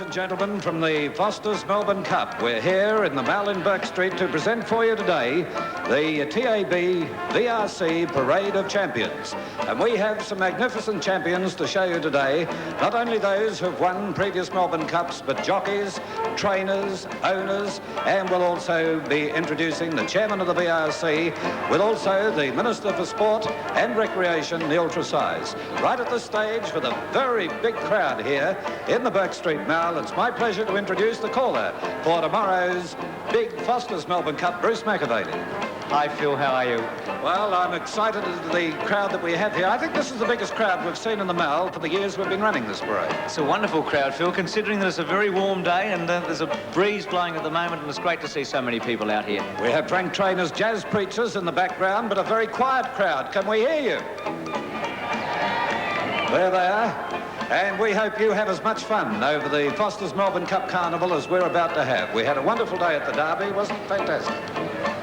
and gentlemen, from the Foster's Melbourne Cup, we're here in the Mall in Burke Street to present for you today the TAB VRC Parade of Champions. And we have some magnificent champions to show you today, not only those who've won previous Melbourne Cups, but jockeys, trainers, owners, and we'll also be introducing the chairman of the VRC, with also the Minister for Sport and Recreation, Neil Tresize. Right at this stage, with a very big crowd here in the Burke Street Mall, it's my pleasure to introduce the caller for tomorrow's big Foster's Melbourne Cup, Bruce McAvaney. Hi Phil, how are you? Well, I'm excited at the crowd that we have here. I think this is the biggest crowd we've seen in the Mall for the years we've been running this parade. It's a wonderful crowd, Phil, considering that it's a very warm day and there's a breeze blowing at the moment, and it's great to see so many people out here. We have Frank Trainer's jazz preachers in the background, but a very quiet crowd. Can we hear you? There they are. And we hope you have as much fun over the Foster's Melbourne Cup Carnival as we're about to have. We had a wonderful day at the Derby, wasn't it fantastic?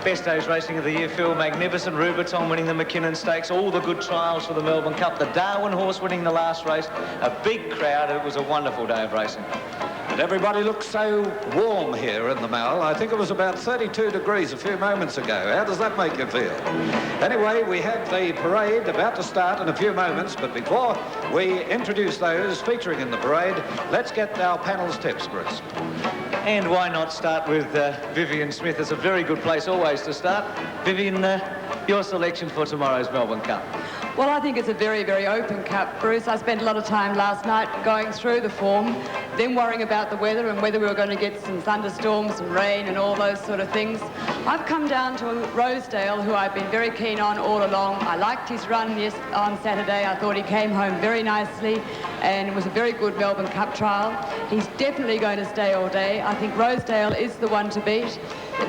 Best days racing of the year, Phil. Magnificent. Ruberton winning the McKinnon Stakes, all the good trials for the Melbourne Cup, the Darwin horse winning the last race, a big crowd. It was a wonderful day of racing. And everybody looks so warm here in the Mall. I think it was about 32 degrees a few moments ago. How does that make you feel? Anyway, we have the parade about to start in a few moments, but before we introduce those featuring in the parade, let's get our panel's tips, Bruce. And why not start with Vivian Smith? It's a very good place always to start. Vivian, your selection for tomorrow's Melbourne Cup. Well, I think it's a very, very open cup, Bruce. I spent a lot of time last night going through the form, then worrying about the weather and whether we were going to get some thunderstorms and rain and all those sort of things. I've come down to Rosedale, who I've been very keen on all along. I liked his run on Saturday. I thought he came home very nicely, and it was a very good Melbourne Cup trial. He's definitely going to stay all day. I think Rosedale is the one to beat.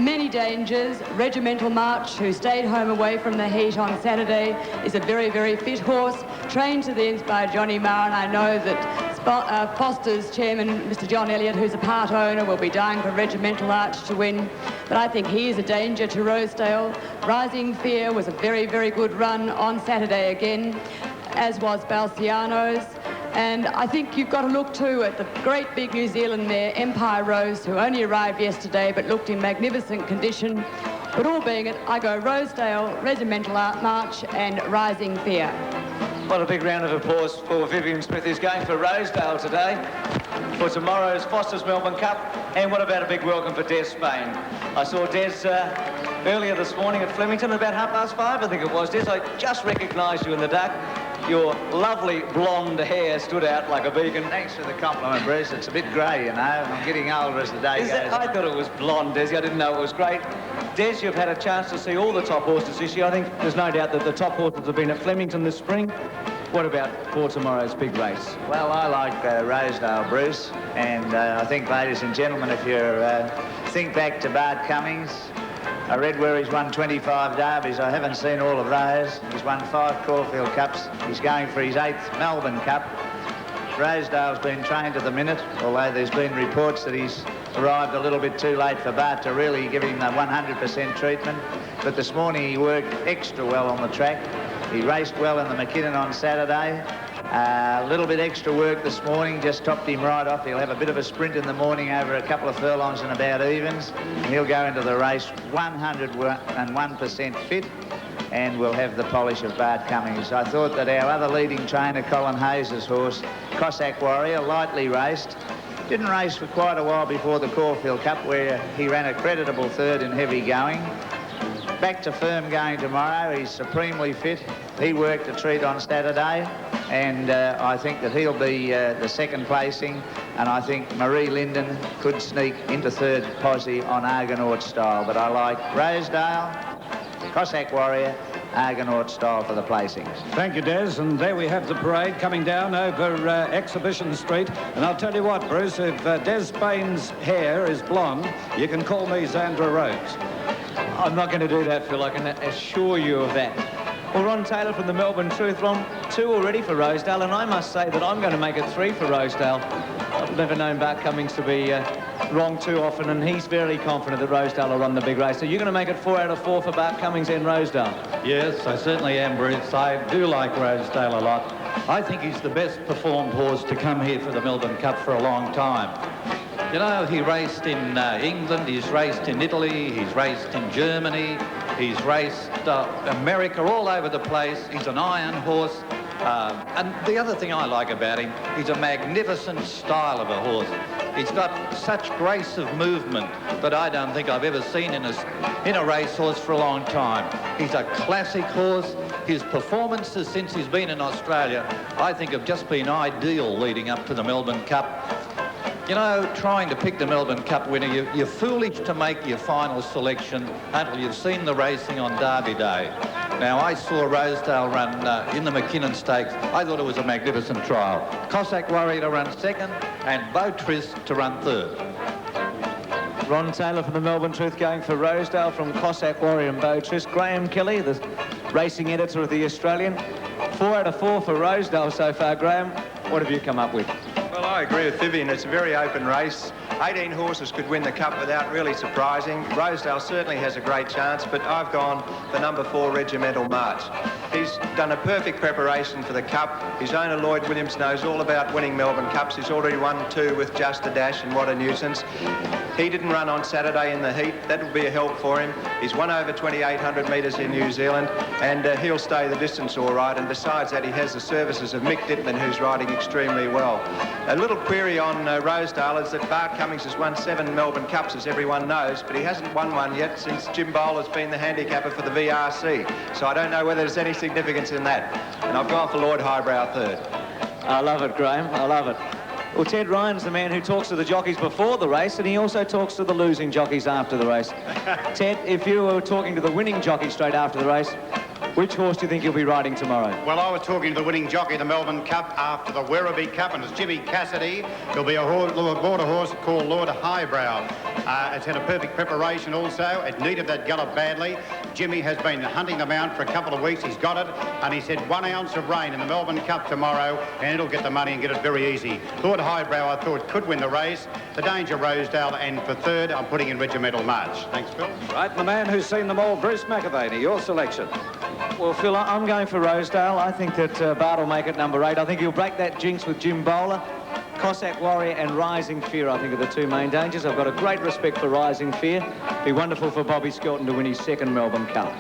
Many dangers. Regimental March, who stayed home away from the heat on Saturday, is a very, very fit horse, trained to the ends by Johnny Marr, and I know that Foster's chairman, Mr. John Elliott, who's a part owner, will be dying for Regimental Arch to win. But I think he is a danger to Rosedale. Rising Fear was a very, very good run on Saturday again, as was Balciano's. And I think you've got to look too at the great big New Zealand mare, Empire Rose, who only arrived yesterday but looked in magnificent condition. But all being it, I go Rosedale, Regimental March and Rising Fear. What a big round of applause for Vivian Smith, who's going for Rosedale today for tomorrow's Foster's Melbourne Cup. And what about a big welcome for Des Spain? I saw Des earlier this morning at Flemington at about 5:30, I think it was. Des, I just recognised you in the dark. Your lovely blonde hair stood out like a beacon. Thanks for the compliment, Bruce. It's a bit grey, you know. I'm getting older as the day goes on. I thought it was blonde, Desi. I didn't know it was great. Des, you've had a chance to see all the top horses this year. I think there's no doubt that the top horses have been at Flemington this spring. What about for tomorrow's big race? Well, I like Rosedale, Bruce. And I think, ladies and gentlemen, if you think back to Bart Cummings, I read where he's won 25 derbies. I haven't seen all of those. He's won 5 Caulfield Cups. He's going for his 8th Melbourne Cup. Rosedale's been trained to the minute, although there's been reports that he's arrived a little bit too late for Bart to really give him the 100% treatment. But this morning he worked extra well on the track. He raced well in the McKinnon on Saturday. A little bit extra work this morning, just topped him right off. He'll have a bit of a sprint in the morning over a couple of furlongs and about evens. And he'll go into the race 101% fit, and we'll have the polish of Bart Cummings. I thought that our other leading trainer, Colin Hayes' horse, Cossack Warrior, lightly raced. Didn't race for quite a while before the Caulfield Cup, where he ran a creditable third in heavy going. Back to firm going tomorrow. He's supremely fit. He worked a treat on Saturday, and I think that he'll be the second placing, and I think Marie Linden could sneak into third posse on Argonaut Style. But I like Rosedale, Cossack Warrior, Argonaut Style for the placings. Thank you, Des. And there we have the parade coming down over Exhibition Street. And I'll tell you what, Bruce, if Des Spain's hair is blonde, you can call me Zandra Rhodes. I'm not going to do that, Phil. I can assure you of that. Well, Ron Taylor from the Melbourne Truth. Ron, 2 already for Rosedale, and I must say that I'm going to make it 3 for Rosedale. I've never known Bart Cummings to be wrong too often, and he's very confident that Rosedale will run the big race. So you're going to make it 4 out of 4 for Bart Cummings and Rosedale? Yes, I certainly am, Bruce. I do like Rosedale a lot. I think he's the best performed horse to come here for the Melbourne Cup for a long time. You know, he raced in England, he's raced in Italy, he's raced in Germany, he's raced America, all over the place. He's an iron horse. And the other thing I like about him, he's a magnificent style of a horse. He's got such grace of movement that I don't think I've ever seen in a racehorse for a long time. He's a classic horse. His performances since he's been in Australia, I think, have just been ideal leading up to the Melbourne Cup. You know, trying to pick the Melbourne Cup winner, you're foolish to make your final selection until you've seen the racing on Derby Day. Now, I saw Rosedale run in the McKinnon Stakes. I thought it was a magnificent trial. Cossack Warrior to run second and Beau Trist to run third. Ron Taylor from the Melbourne Truth going for Rosedale from Cossack Warrior and Beau Trist. Graham Kelly, the racing editor of The Australian. 4 out of 4 for Rosedale so far. Graham, what have you come up with? Well, I agree with Vivian. It's a very open race. 18 horses could win the Cup without really surprising. Rosedale certainly has a great chance, but I've gone for number 4, Regimental March. He's done a perfect preparation for the Cup. His owner, Lloyd Williams, knows all about winning Melbourne Cups. He's already won 2 with Just a Dash and What a Nuisance. He didn't run on Saturday in the heat. That will be a help for him. He's won over 2,800 metres in New Zealand, and he'll stay the distance all right. And besides that, he has the services of Mick Dittman, who's riding extremely well. A little query on Rosedale is that Bart Cummings has won 7 Melbourne Cups, as everyone knows, but he hasn't won one yet since Jim Bowler's been the handicapper for the VRC. So I don't know whether there's any significance in that. And I've gone for Lord Highbrow third. I love it, Graham. I love it. Well, Ted Ryan's the man who talks to the jockeys before the race, and he also talks to the losing jockeys after the race. Ted, if you were talking to the winning jockey straight after the race, which horse do you think you'll be riding tomorrow? Well, I was talking to the winning jockey of the Melbourne Cup after the Werribee Cup, and it's Jimmy Cassidy. There'll be a border horse called Lord Highbrow. It's had a perfect preparation also. It needed that gallop badly. Jimmy has been hunting them out for a couple of weeks. He's got it, and he said 1 ounce of rain in the Melbourne Cup tomorrow, and it'll get the money and get it very easy. Lord Highbrow, I thought, could win the race. The Danger Rosedale, and for third, I'm putting in Regimental March. Thanks, Phil. Right, and the man who's seen them all, Bruce McAvaney, your selection. Well, Phil, I'm going for Rosedale. I think that Bart will make it number 8. I think he'll break that jinx with Jim Bowler. Cossack Warrior and Rising Fear, I think, are the 2 main dangers. I've got a great respect for Rising Fear. Be wonderful for Bobby Skelton to win his 2nd Melbourne Cup.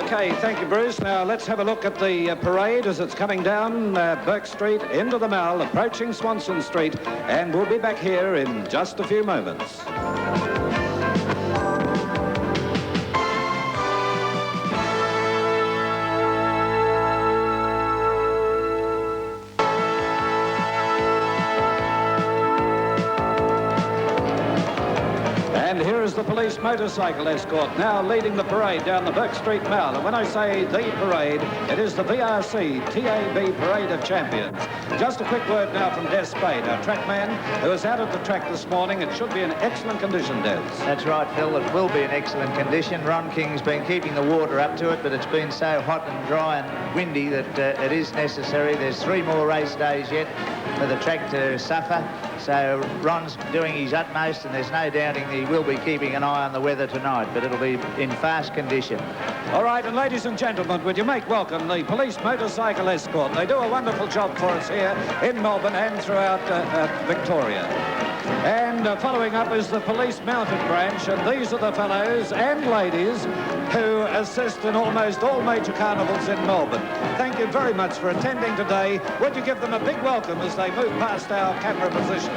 Okay, thank you, Bruce. Now let's have a look at the parade as it's coming down Burke Street into the Mall, approaching Swanson Street, and we'll be back here in just a few moments. And here is the police motorcycle escort now leading the parade down the Burke Street Mall. And when I say the parade, it is the VRC TAB Parade of Champions. Just a quick word now from Des Spade, our trackman, who was out at the track this morning. It should be in excellent condition, Des. That's right, Phil. It will be in excellent condition. Ron King's been keeping the water up to it, but it's been so hot and dry and windy that it is necessary. There's 3 more race days yet for the track to suffer. So Ron's doing his utmost, and there's no doubting he will be keeping an eye on the weather tonight, but it'll be in fast condition. All right, and ladies and gentlemen, would you make welcome the police motorcycle escort? They do a wonderful job for us here in Melbourne and throughout Victoria. And following up is the police mounted branch, and these are the fellows and ladies who assist in almost all major carnivals in Melbourne. Thank you very much for attending today. Would you give them a big welcome as they move past our camera position?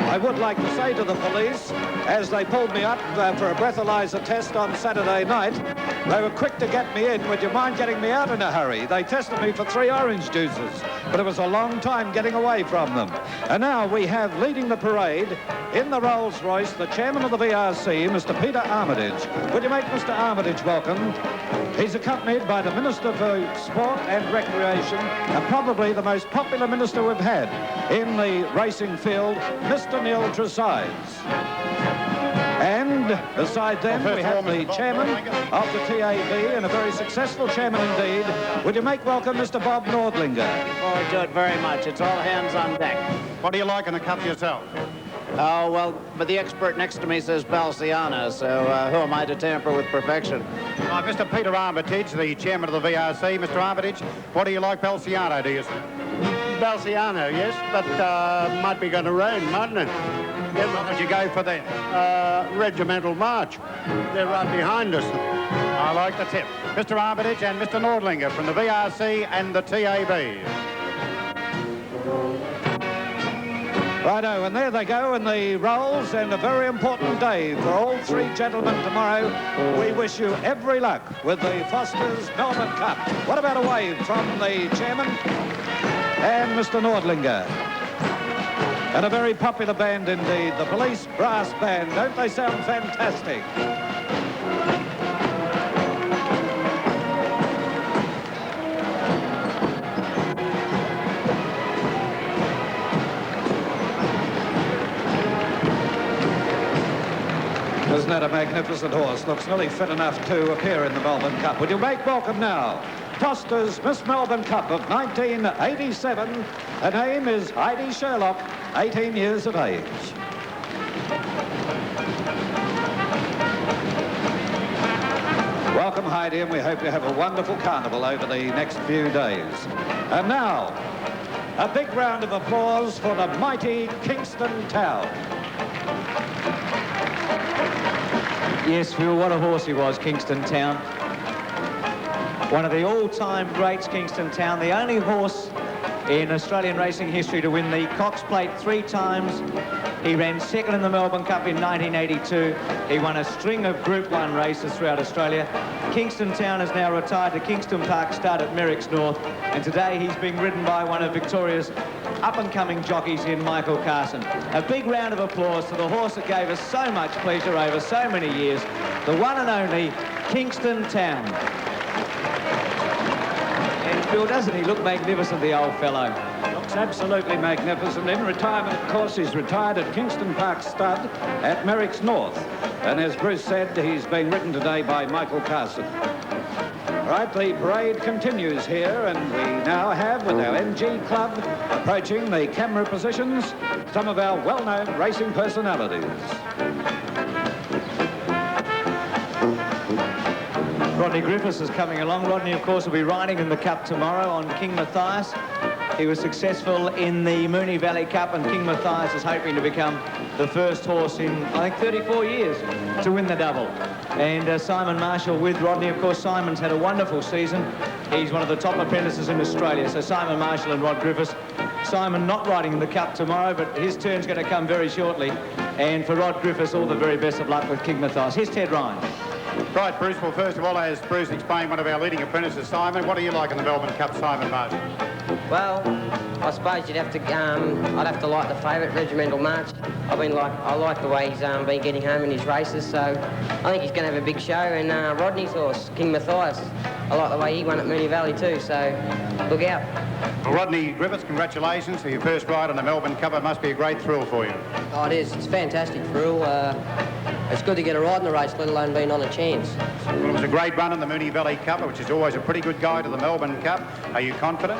I would like to say to the police, as they pulled me up for a breathalyzer test on Saturday night, they were quick to get me in. Would you mind getting me out in a hurry? They tested me for 3 orange juices, but it was a long time getting away from them. And now we have leading the parade in the Rolls-Royce, the chairman of the VRC, Mr. Peter Armitage. Would you make Mr. Armitage welcome? He's accompanied by the Minister for Sport and Recreation, and probably the most popular minister we've had in the racing field, Mr. Neil Tresides. And beside them, we have the chairman of the TAB, and a very successful chairman indeed. Would you make welcome Mr. Bob Nordlinger? Forward to it very much. It's all hands on deck. What do you like in the Cup yourself? Oh, well, but the expert next to me says Balsiana, so who am I to tamper with perfection? Mr. Peter Armitage, the chairman of the VRC. Mr. Armitage, what do you like Balsiano, do you? Balsiano, yes, but might be going to rain, mightn't it? What would you go for then? Regimental march. They're right behind us. I like the tip. Mr. Armitage and Mr. Nordlinger from the VRC and the TAB. Righto, and there they go in the rolls, and a very important day for all three gentlemen tomorrow. We wish you every luck with the Foster's Melbourne Cup. What about a wave from the chairman and Mr. Nordlinger? And a very popular band indeed, the Police Brass Band. Don't they sound fantastic? Isn't that a magnificent horse? Looks nearly fit enough to appear in the Melbourne Cup. Would you make welcome now Foster's Miss Melbourne Cup of 1987. Her name is Heidi Sherlock, 18 years of age. Welcome, Heidi, and we hope you have a wonderful carnival over the next few days. And now, a big round of applause for the mighty Kingston Town. Yes, Phil, what a horse he was, Kingston Town. One of the all-time greats, Kingston Town. The only horse in Australian racing history to win the Cox Plate 3 times. He ran second in the Melbourne Cup in 1982. He won a string of Group 1 races throughout Australia. Kingston Town is now retired to Kingston Park Stud at Merricks North, and today he's being ridden by one of Victoria's up-and-coming jockeys in Michael Carson. A big round of applause to the horse that gave us so much pleasure over so many years, the one and only Kingston Town. And Phil, doesn't he look magnificent, the old fellow? Looks absolutely magnificent. In retirement, of course, he's retired at Kingston Park Stud at Merricks North. And as Bruce said, he's being ridden today by Michael Carson. Right, the parade continues here, and we now have, with our MG Club, approaching the camera positions, some of our well-known racing personalities. Rodney Griffiths is coming along. Rodney, of course, will be riding in the Cup tomorrow on King Matthias. He was successful in the Moonee Valley Cup, and King Matthias is hoping to become the first horse in, I think, 34 years to win the double. And Simon Marshall with Rodney. Of course, Simon's had a wonderful season. He's one of the top apprentices in Australia. So Simon Marshall and Rod Griffiths. Simon not riding in the Cup tomorrow, but his turn's going to come very shortly. And for Rod Griffiths, all the very best of luck with King Matthias. Here's Ted Ryan. Right, Bruce. Well, first of all, as Bruce explained, one of our leading apprentices, Simon. What do you like in the Melbourne Cup, Simon Marshall? Well, I suppose you'd have to. I'd have to like the favourite, Regimental March. I like the way he's been getting home in his races, so I think he's going to have a big show. And Rodney's horse, King Matthias, I like the way he won at Moonee Valley too. So look out. Well, Rodney Griffiths, congratulations for your first ride on the Melbourne Cup. It must be a great thrill for you. Oh, it is. It's a fantastic thrill. It's good to get a ride in the race, let alone being on a chance. Well, it was a great run in the Moonee Valley Cup, which is always a pretty good guide to the Melbourne Cup. Are you confident?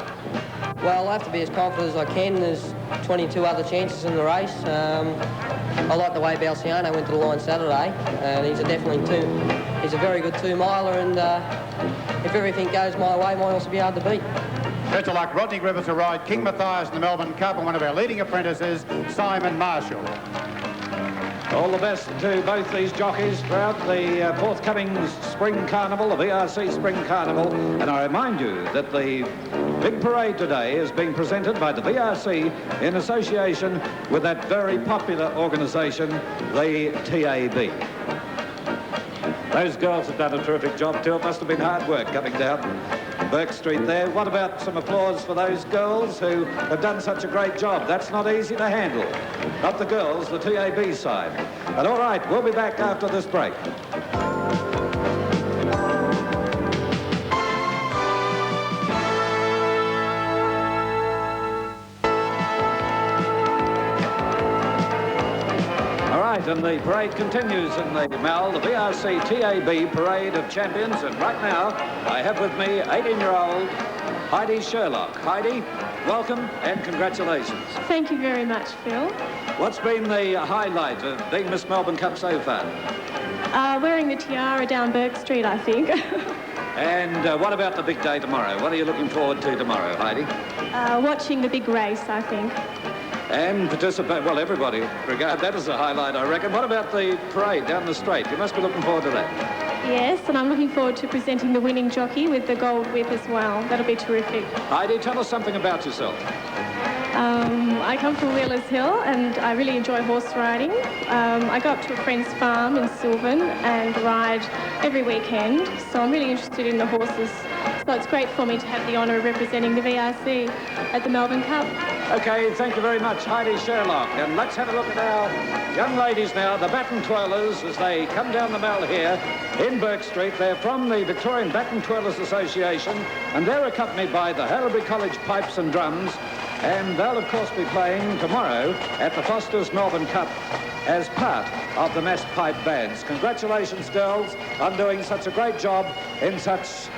Well, I have to be as confident as I can. There's 22 other chances in the race. I like the way Balsiano went to the line Saturday, and he's a very good two-miler, and if everything goes my way, might also be hard to beat. Best of luck. Rodney Griffiths will ride King Matthias in the Melbourne Cup, and one of our leading apprentices, Simon Marshall. All the best to both these jockeys throughout the forthcoming Spring Carnival, the VRC Spring Carnival. And I remind you that the big parade today is being presented by the VRC in association with that very popular organisation, the TAB. Those girls have done a terrific job too. It must have been hard work coming down Burke Street there. What about some applause for those girls who have done such a great job? That's not easy to handle. Not the girls, the TAB side. And all right, we'll be back after this break. And the parade continues in the Mal, the VRC TAB Parade of Champions. And right now, I have with me 18-year-old Heidi Sherlock. Heidi, welcome and congratulations. Thank you very much, Phil. What's been the highlight of being Miss Melbourne Cup so far? Wearing the tiara down Burke Street, I think. And what about the big day tomorrow? What are you looking forward to tomorrow, Heidi? Watching the big race, I think. And participate, well, everybody regard that as a highlight, I reckon. What about the parade down the straight? You must be looking forward to that. Yes, and I'm looking forward to presenting the winning jockey with the gold whip as well. That'll be terrific. Heidi, tell us something about yourself. I come from Wheelers Hill and I really enjoy horse riding. I go up to a friend's farm in Sylvan and ride every weekend, so I'm really interested in the horses. So it's great for me to have the honour of representing the VRC at the Melbourne Cup. OK, thank you very much, Heidi Sherlock. And let's have a look at our young ladies now, the baton twirlers, as they come down the mall here in Burke Street. They're from the Victorian Baton Twirlers Association, and they're accompanied by the Haileybury College Pipes and Drums. And they'll, of course, be playing tomorrow at the Foster's Melbourne Cup as part of the massed pipe bands. Congratulations, girls, on doing such a great job in such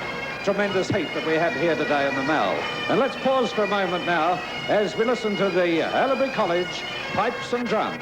tremendous heat that we have here today in the Mall. And let's pause for a moment now as we listen to the Haileybury College Pipes and Drums.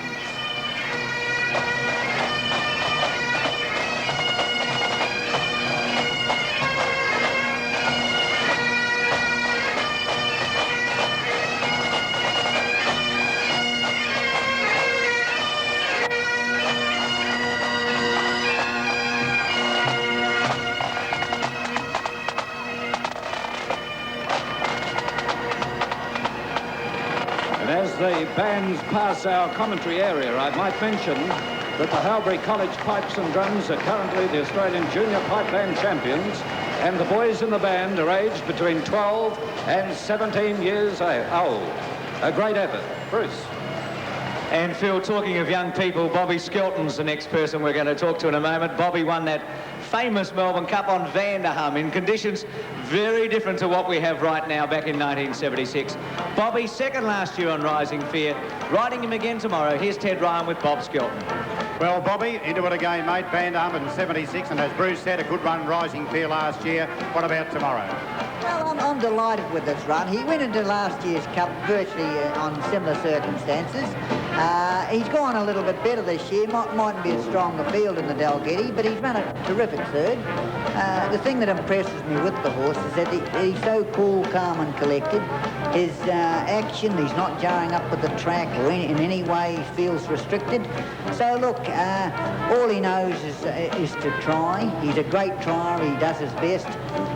As the bands pass our commentary area, I might mention that the Haileybury College Pipes and Drums are currently the Australian Junior Pipe Band champions, and the boys in the band are aged between 12 and 17 years old. A great effort. Bruce. And Phil, talking of young people, Bobby Skelton's the next person we're going to talk to in a moment. Bobby won that famous Melbourne Cup on Vanderham in conditions very different to what we have right now back in 1976. Bobby, second last year on Rising Fear. Riding him again tomorrow. Here's Ted Ryan with Bob Skelton. Well, Bobby, into it again, mate. Vanderham in 76, and as Bruce said, a good run Rising Fear last year. What about tomorrow? Well, I'm delighted with this run. He went into last year's Cup virtually on similar circumstances. He's gone a little bit better this year. Mightn't be a stronger field in the Dalgety, but he's run a terrific third. The thing that impresses me with the horse is that he's so cool, calm and collected. His action, he's not jarring up with the track or in any way he feels restricted. So look, all he knows is to try. He's a great trier, he does his best.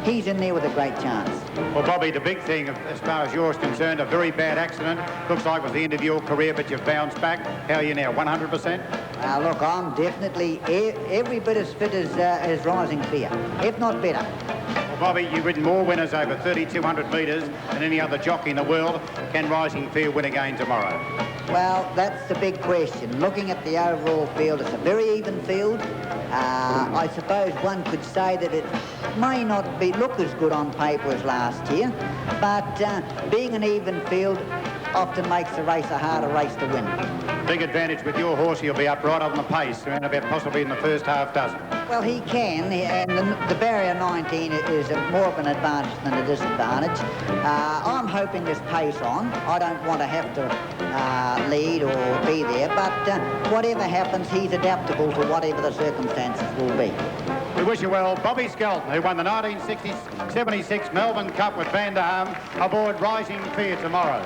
He's in there with a great chance. Well, Bobby, the big thing, as far as you're concerned, a very bad accident. Looks like it was the end of your career, but you've bounced back. How are you now, 100%? Look, I'm definitely every bit as fit as Rising Fear, if not better. Well, Bobby, you've ridden more winners over 3,200 metres than any other jockey in the world. Can Rising Fear win again tomorrow? Well, that's the big question. Looking at the overall field, it's a very even field. I suppose one could say that it may not look as good on paper as last year, but being an even field often makes the race a harder race to win. Big advantage with your horse, he'll be up right on the pace, around about possibly in the first half dozen. Well, he can, and the barrier 19 is more of an advantage than a disadvantage. I'm hoping this pace on. I don't want to have to lead or be there, but whatever happens, he's adaptable to whatever the circumstances will be. We wish you well. Bobby Skelton, who won the 1976 Melbourne Cup with Vanderham, aboard Rising Fear tomorrow.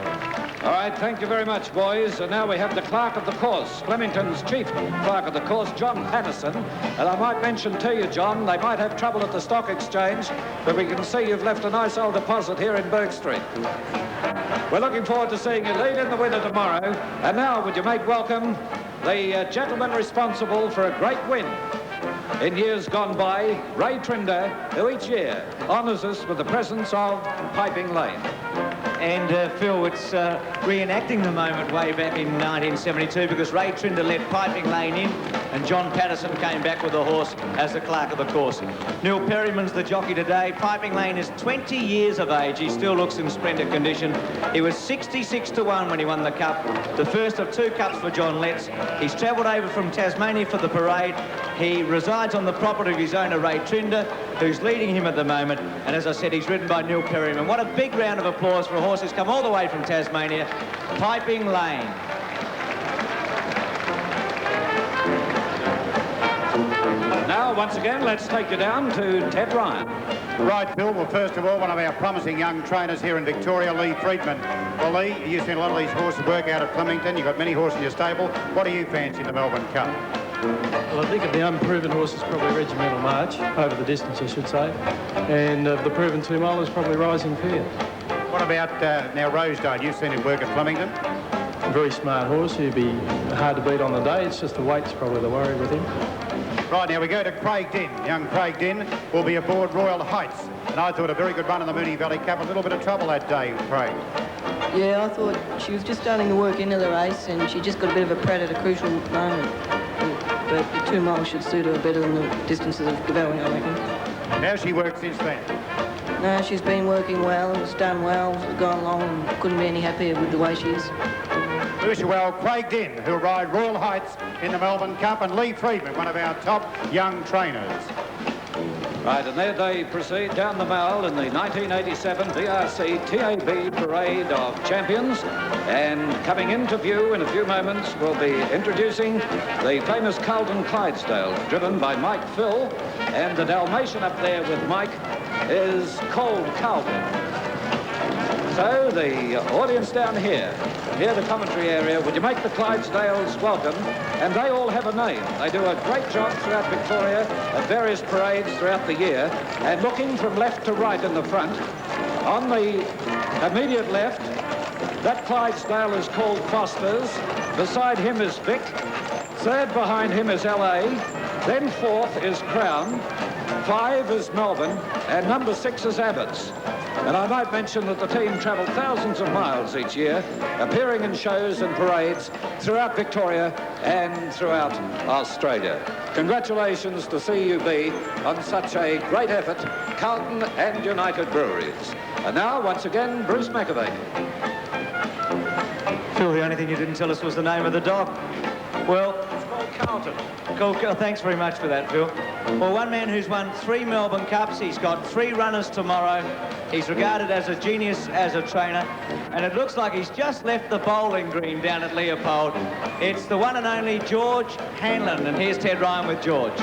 All right, thank you very much, boys. And now we have the clerk of the course, Flemington's chief clerk of the course, John Patterson. And I might mention to you, John, they might have trouble at the stock exchange, but we can see you've left a nice old deposit here in Burke Street. We're looking forward to seeing you lead in the winner tomorrow. And now, would you make welcome the gentleman responsible for a great win in years gone by, Ray Trinder, who each year honours us with the presence of Piping Lane. And Phil, it's reenacting the moment way back in 1972 because Ray Trinder let Piping Lane in and John Patterson came back with the horse as the clerk of the course. Neil Perryman's the jockey today. Piping Lane is 20 years of age. He still looks in splendid condition. He was 66-1 when he won the Cup, the first of 2 Cups for John Letts. He's travelled over from Tasmania for the parade. He resides on the property of his owner, Ray Trinder, who's leading him at the moment. And as I said, he's ridden by Neil Perryman. What a big round of applause for a horse who's come all the way from Tasmania, Piping Lane. Now, once again, let's take you down to Ted Ryan. Right, Bill. Well, first of all, one of our promising young trainers here in Victoria, Lee Friedman. Well, Lee, you've seen a lot of these horses work out at Flemington. You've got many horses in your stable. What do you fancy in the Melbourne Cup? Well, I think of the unproven horses, probably Regimental March, over the distance, I should say. And of the proven 2 mile is probably Rising Fear. What about now Rosedale? You've seen him work at Flemington. A very smart horse. He'd be hard to beat on the day. It's just the weight's probably the worry with him. Right, now we go to Craig Dinn. Young Craig Dinn will be aboard Royal Heights. And I thought a very good run in the Moonee Valley Cup. A little bit of trouble that day, Craig. Yeah, I thought she was just starting to work into the race and she just got a bit of a prat at a crucial moment. But the 2 miles should suit her better than the distances of Gavelli, I reckon. How's she worked since then? No, she's been working well, it's done well, it's gone along and couldn't be any happier with the way she is. We wish you well, Craig Dinn, who'll ride Royal Heights in the Melbourne Cup, and Lee Friedman, one of our top young trainers. Right, and there they proceed down the mall in the 1987 VRC TAB Parade of Champions. And coming into view in a few moments, we'll be introducing the famous Carlton Clydesdale, driven by Mike Phil. And the Dalmatian up there with Mike is Cold Carlton. So the audience down here, near the commentary area, would you make the Clydesdales welcome? And they all have a name. They do a great job throughout Victoria at various parades throughout the year. And looking from left to right in the front, on the immediate left, that Clydesdale is called Foster's. Beside him is Vic. Third behind him is LA. Then fourth is Crown. 5 is Melbourne. And number 6 is Abbott's. And I might mention that the team travel thousands of miles each year, appearing in shows and parades throughout Victoria and throughout Australia. Congratulations to CUB on such a great effort, Carlton and United Breweries. And now, once again, Bruce McAvey. Phil, the only thing you didn't tell us was the name of the dog. Well, it's called Carlton. Cool. Thanks very much for that, Phil. Well, one man who's won 3 Melbourne Cups. He's got 3 runners tomorrow. He's regarded as a genius as a trainer. And it looks like he's just left the bowling green down at Leopold. It's the one and only George Hanlon. And here's Ted Ryan with George.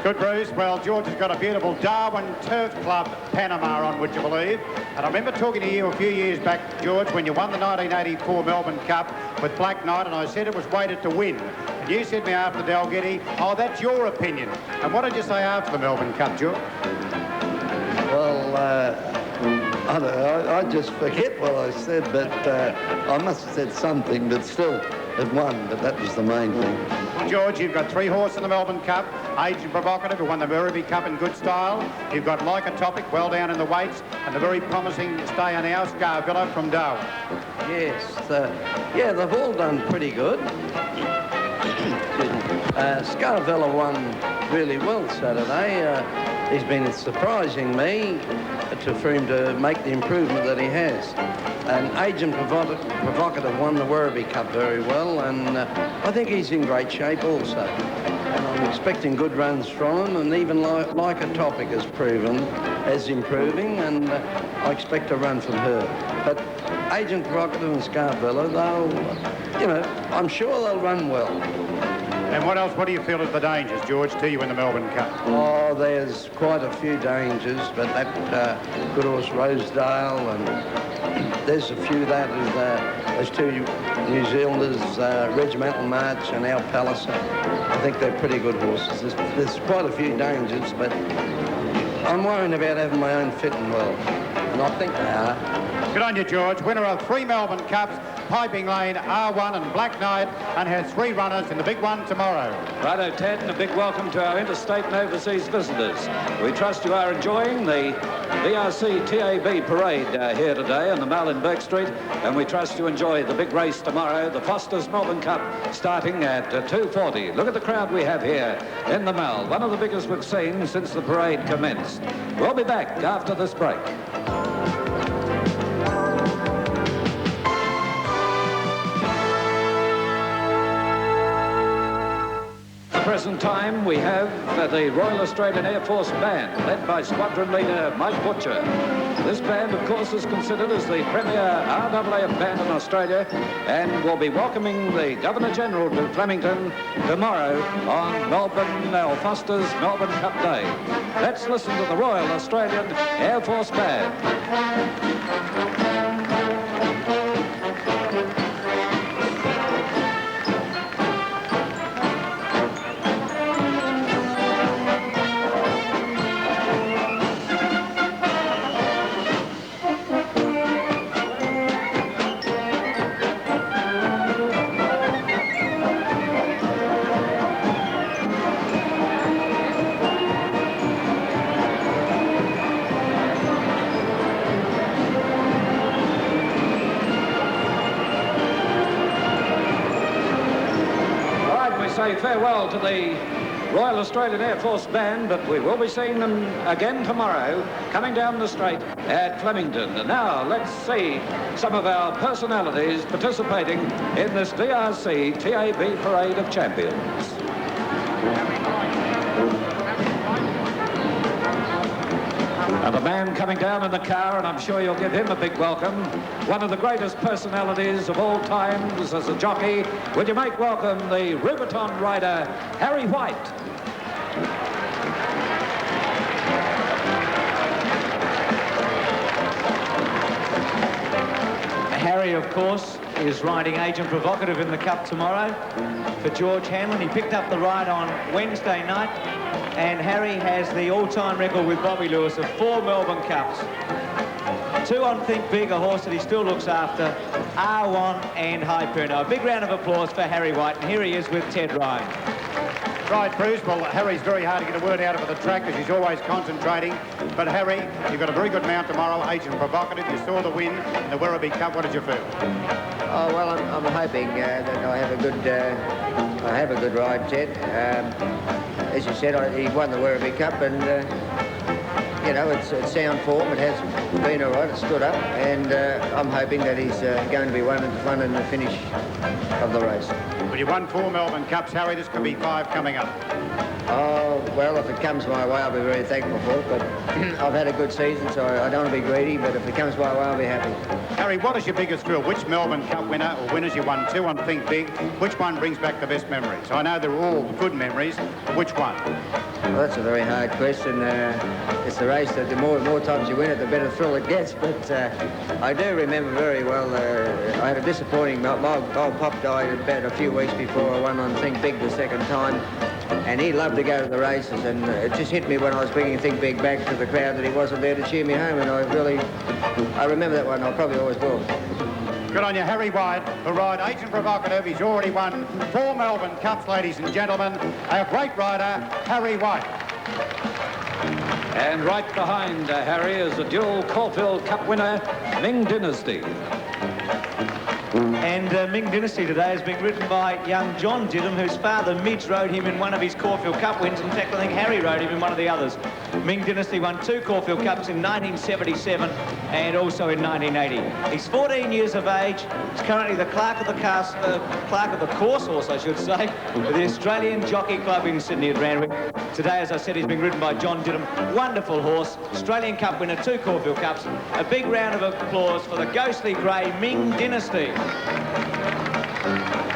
Good, Bruce. Well, George has got a beautiful Darwin Turf Club Panama on, would you believe? And I remember talking to you a few years back, George, when you won the 1984 Melbourne Cup with Black Knight, and I said it was weighted to win. And you said to me after Dalgety, oh, that's your opinion. And what did you say after the Melbourne Cup, George? Well, I don't know, I just forget what I said, but I must have said something, but still, it won, but that was the main thing. George, you've got 3 horses in the Melbourne Cup. Agent Provocative, who won the Werribee Cup in good style. You've got Like a Topic, well down in the weights, and the very promising Stay Now, Scarvilla from Darwin. Yes, yeah, they've all done pretty good. Scarvilla won really well Saturday. He's been surprising me for him to make the improvement that he has. And Agent Provocative won the Werribee Cup very well, and I think he's in great shape also. And I'm expecting good runs from him, and even like a Topic has proven as improving, and I expect a run from her. But Agent Provocative and Scarvilla, they'll, you know, I'm sure they'll run well. And what else, what do you feel is the dangers, George, to you in the Melbourne Cup? Oh, there's quite a few dangers, but that good horse Rosedale, and there's a few that is those 2 New Zealanders, Regimental March and Our Palace. I think they're pretty good horses. There's quite a few dangers, but I'm worrying about having my own fit and well, and I think they are. Good on you, George. Winner of 3 Melbourne Cups, Piping Lane, R1 and Black Knight, and has 3 runners in the big one tomorrow. Righto, Ted, and a big welcome to our interstate and overseas visitors. We trust you are enjoying the VRC TAB Parade here today on the Mall in Burke Street, and we trust you enjoy the big race tomorrow, the Foster's Melbourne Cup, starting at 2:40. Look at the crowd we have here in the Mall, one of the biggest we've seen since the parade commenced. We'll be back after this break. the present time, we have the Royal Australian Air Force Band, led by Squadron Leader Mike Butcher. This band, of course, is considered as the premier RAAF band in Australia and will be welcoming the Governor-General to Flemington tomorrow on Foster's Melbourne Cup Day. Let's listen to the Royal Australian Air Force Band. Say farewell to the Royal Australian Air Force Band, but we will be seeing them again tomorrow coming down the straight at Flemington. And now let's see some of our personalities participating in this VRC TAB Parade of Champions. And the man coming down in the car, and I'm sure you'll give him a big welcome, one of the greatest personalities of all times as a jockey. Would you make welcome the Rubiton rider, Harry White. Harry, of course, is riding Agent Provocative in the Cup tomorrow for George Hanlon. He picked up the ride on Wednesday night, and Harry has the all-time record with Bobby Lewis of 4 Melbourne Cups. 2 on Think Big, a horse that he still looks after, R1 and Hyperno. A big round of applause for Harry White, and here he is with Ted Ryan. Right, Bruce. Well, Harry's very hard to get a word out of at the track because he's always concentrating. But, Harry, you've got a very good mount tomorrow, Agent Provocative. You saw the win in the Werribee Cup. What did you feel? Oh, well, I'm hoping that I have a good ride, Ted. As you said, he won the Werribee Cup, and you know, it's sound form. It has been all right. It stood up, and I'm hoping that he's going to be one in the finish of the race. Well, you won 4 Melbourne Cups, Harry. This could be 5 coming up. Oh, well, if it comes my way, I'll be very thankful for it. But I've had a good season, so I don't want to be greedy. But if it comes my way, I'll be happy. Harry, what is your biggest thrill? Which Melbourne Cup winner or winners? You won 2 on Think Big. Which one brings back the best memories? I know they're all good memories, but which one? Well, that's a very hard question. It's the race that the more times you win it, the better thrill it gets. But I do remember very well, I had a disappointing... My old pop died about a few weeks before I won on Think Big the second time. And he loved to go to the races, and it just hit me when I was bringing Think Big back to the crowd that he wasn't there to cheer me home, and I remember that one. I probably always will. Good on you, Harry White, who ride Agent Provocative. He's already won 4 Melbourne Cups, ladies and gentlemen. A great rider, Harry White. And right behind Harry is a dual Caulfield Cup winner, Ming Dynasty. And Ming Dynasty today has been ridden by young John Didham, whose father Midge rode him in one of his Caulfield Cup wins. In fact, I think Harry rode him in one of the others. Ming Dynasty won 2 Caulfield Cups in 1977 and also in 1980. He's 14 years of age. He's currently the clerk of the course horse, I should say, with the Australian Jockey Club in Sydney at Randwick. Today, as I said, he's been ridden by John Didham. Wonderful horse, Australian Cup winner, 2 Caulfield Cups. A big round of applause for the ghostly grey Ming Dynasty.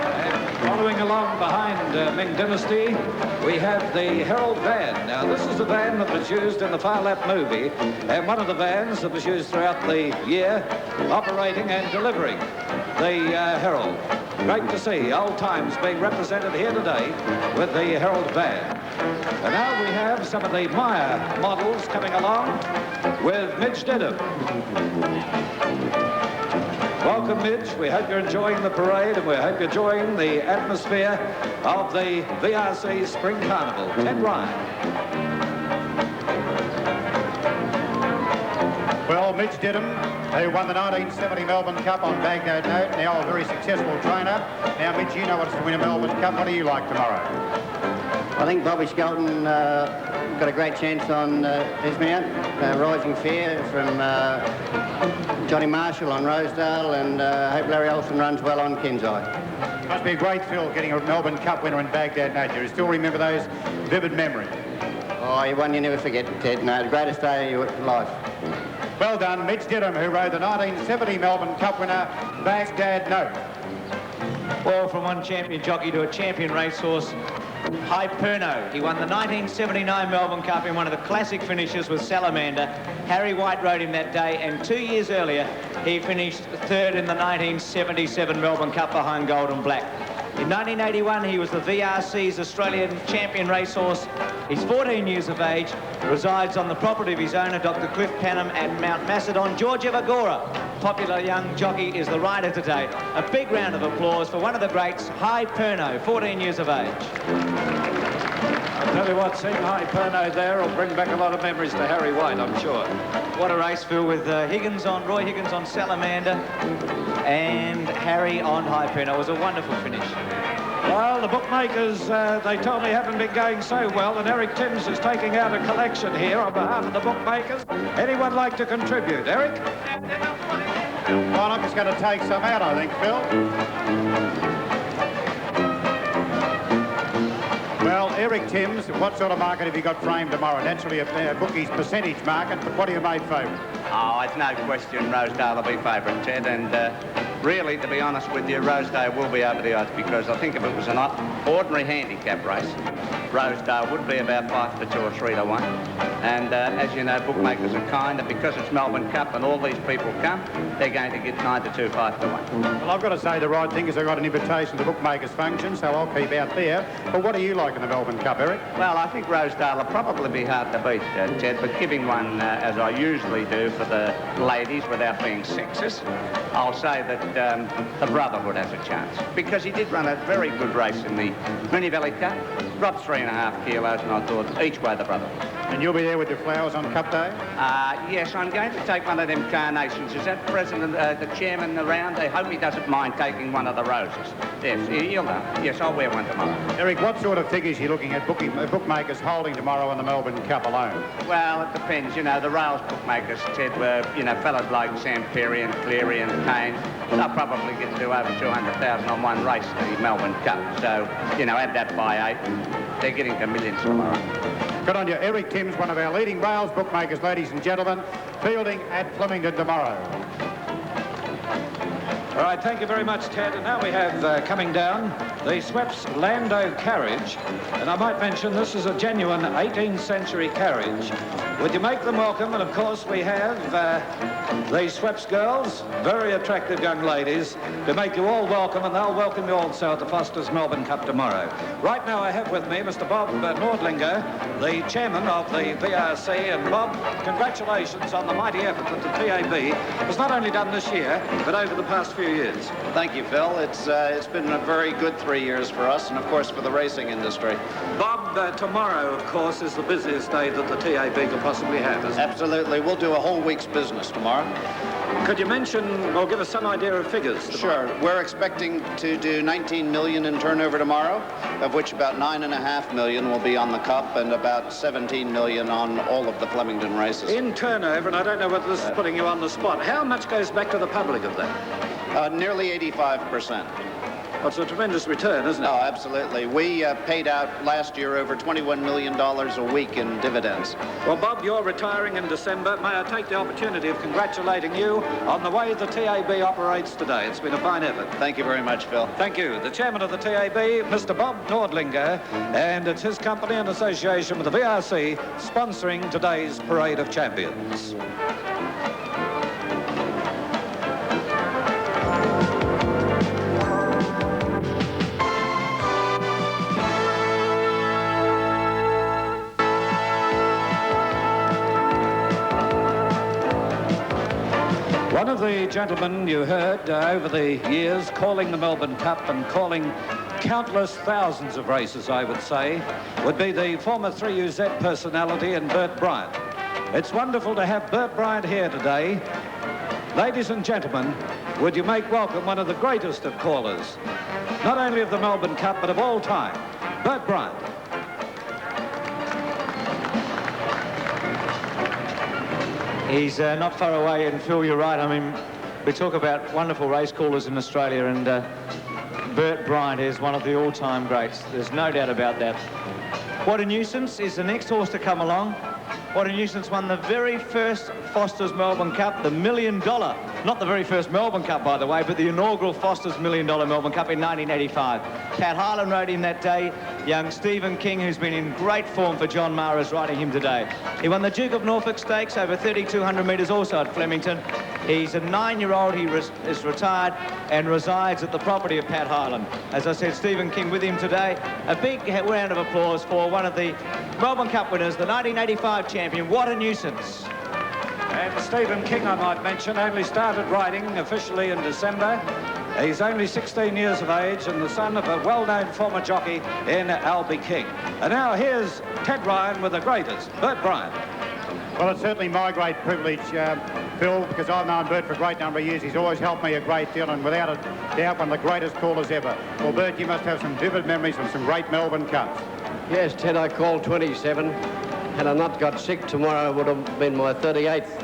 And following along behind Ming Dynasty, we have the Herald van. Now, this is the van that was used in the Far Lap movie, and one of the vans that was used throughout the year, operating and delivering the Herald. Great to see old times being represented here today with the Herald van. And now we have some of the Meyer models coming along with Midge Didham. Welcome, Midge. We hope you're enjoying the parade, and we hope you're enjoying the atmosphere of the VRC Spring Carnival. Ted Ryan. Well, Midge Didham, who won the 1970 Melbourne Cup on Baghdad Note, now a very successful trainer. Now, Midge, you know what it's to win a Melbourne Cup. What do you like tomorrow? I think Bobby Skelton got a great chance on his mount, Rising Fair from Johnny Marshall on Rosedale, and hope Larry Olsen runs well on Kinseye. Must be a great feel getting a Melbourne Cup winner in Baghdad, no? Do you still remember those vivid memories? Oh, one you never forget, Ted. No, the greatest day of your life. Well done, Mitch Didham, who rode the 1970 Melbourne Cup winner, Baghdad Note. Well, from one champion jockey to a champion racehorse, Hyperno. He won the 1979 Melbourne Cup in one of the classic finishes with Salamander. Harry White rode him that day, and 2 years earlier, he finished third in the 1977 Melbourne Cup behind Gold and Black. In 1981, he was the VRC's Australian champion racehorse. He's 14 years of age, resides on the property of his owner, Dr. Cliff Panham, at Mount Macedon. George Evagora, popular young jockey, is the rider today. A big round of applause for one of the greats, Hyperno, 14 years of age. I'll tell you what, seeing Hyperno there will bring back a lot of memories to Harry White, I'm sure. What a race, Phil, with Roy Higgins on Salamander and Harry on Hyperno. It was a wonderful finish. Well, the bookmakers, they told me, haven't been going so well, and Eric Timms is taking out a collection here on behalf of the bookmakers. Anyone like to contribute? Eric? Well, I'm just going to take some out, I think, Phil. Well, Eric Timms, what sort of market have you got framed tomorrow? Naturally, a bookie's percentage market, but what do you made favourite? Oh, it's no question Rosedale will be favourite, Ted, and really, to be honest with you, Rosedale will be over the odds, because I think if it was an ordinary handicap race, Rosedale would be about 5 to 2 or 3 to 1. And as you know, bookmakers are kind, and because it's Melbourne Cup and all these people come, they're going to get 9 to 2, 5 to 1. Well, I've got to say the right thing is I got an invitation to the bookmakers function, so I'll keep out there. But what do you like in the Melbourne Cup, Eric? Well, I think Rosedale will probably be hard to beat, Ted, but giving one, as I usually do, for the ladies without being sexist, I'll say that the Brotherhood has a chance, because he did run a very good race in the Moonee Valley Cup, dropped 3.5 kilos, and I thought each way the Brotherhood. And you'll be there with your flowers on Cup Day? Yes, I'm going to take one of them carnations. Is that the chairman around? I hope he doesn't mind taking one of the roses. Yes, he'll know. Yes, I'll wear one tomorrow. Eric, what sort of figures are you looking at bookmakers holding tomorrow in the Melbourne Cup alone? Well, it depends. You know, the rails bookmakers, Ted, were, you know, fellas like Sam Perry and Cleary and Kane. They'll probably get to over 200,000 on one race, the Melbourne Cup. So, you know, add that by 8. They're getting to millions tomorrow. Good on you. Eric Timms, one of our leading rails bookmakers, ladies and gentlemen, fielding at Flemington tomorrow. All right, thank you very much, Ted. And now we have coming down the Sweps Lando carriage. And I might mention this is a genuine 18th century carriage. Would you make them welcome? And of course we have the Sweps girls, very attractive young ladies, to make you all welcome, and they'll welcome you also at the Foster's Melbourne Cup tomorrow. Right now I have with me Mr. Bob Nordlinger, the chairman of the VRC. And Bob, congratulations on the mighty effort that the TAB has not only done this year, but over the past few years. Thank you, Phil. It's been a very good 3 years for us, and of course for the racing industry. Bob, tomorrow, of course, is the busiest day that the TAB could possibly have, isn't it? Absolutely. We'll do a whole week's business tomorrow. Could you mention, or give us some idea of figures tomorrow? Sure. We're expecting to do 19 million in turnover tomorrow, of which about 9.5 million will be on the Cup and about 17 million on all of the Flemington races. In turnover, and I don't know whether this is putting you on the spot, how much goes back to the public of that? Nearly 85%. That's a tremendous return, isn't it? Oh, absolutely. We paid out last year over $21 million a week in dividends. Well, Bob, you're retiring in December. May I take the opportunity of congratulating you on the way the TAB operates today. It's been a fine effort. Thank you very much, Phil. Thank you. The chairman of the TAB, Mr. Bob Nordlinger, and it's his company in association with the VRC sponsoring today's Parade of Champions. One of the gentlemen you heard over the years calling the Melbourne Cup and calling countless thousands of races, I would say, would be the former 3UZ personality and Bert Bryant. It's wonderful to have Bert Bryant here today. Ladies and gentlemen, would you make welcome one of the greatest of callers, not only of the Melbourne Cup, but of all time, Bert Bryant. He's not far away, and Phil, you're right. I mean, we talk about wonderful race callers in Australia, and Bert Bryant is one of the all-time greats. There's no doubt about that. What a Nuisance is the next horse to come along. What a Nuisance won the very first Foster's Melbourne Cup, the $1 million, not the very first Melbourne Cup, by the way, but the inaugural Foster's $1 million Melbourne Cup in 1985. Pat Harlan rode him that day. Young Stephen King, who's been in great form for John Maher, is riding him today. He won the Duke of Norfolk Stakes over 3,200 metres also at Flemington. He's a 9-year-old. He is retired and resides at the property of Pat Harlan. As I said, Stephen King with him today. A big round of applause for one of the Melbourne Cup winners, the 1985 champion. What a Nuisance. And Stephen King, I might mention, only started riding officially in December. He's only 16 years of age and the son of a well-known former jockey in Albie King. And now here's Ted Ryan with the greatest, Bert Bryant. Well, it's certainly my great privilege, Phil, because I've known Bert for a great number of years. He's always helped me a great deal, and without a doubt, one of the greatest callers ever. Well, Bert, you must have some vivid memories of some great Melbourne Cups. Yes, Ted, I called 27. Had I not got sick, tomorrow would have been my 38th.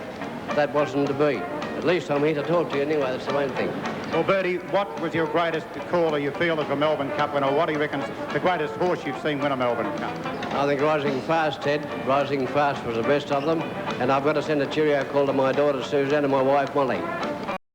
That wasn't to be. At least I'm here to talk to you anyway, that's the main thing. Well, Bertie, what was your greatest caller you feel as a Melbourne Cup winner? What do you reckon is the greatest horse you've seen win a Melbourne Cup? I think Rising Fast, Ted. Rising Fast was the best of them. And I've got to send a cheerio call to my daughter Suzanne and my wife Molly.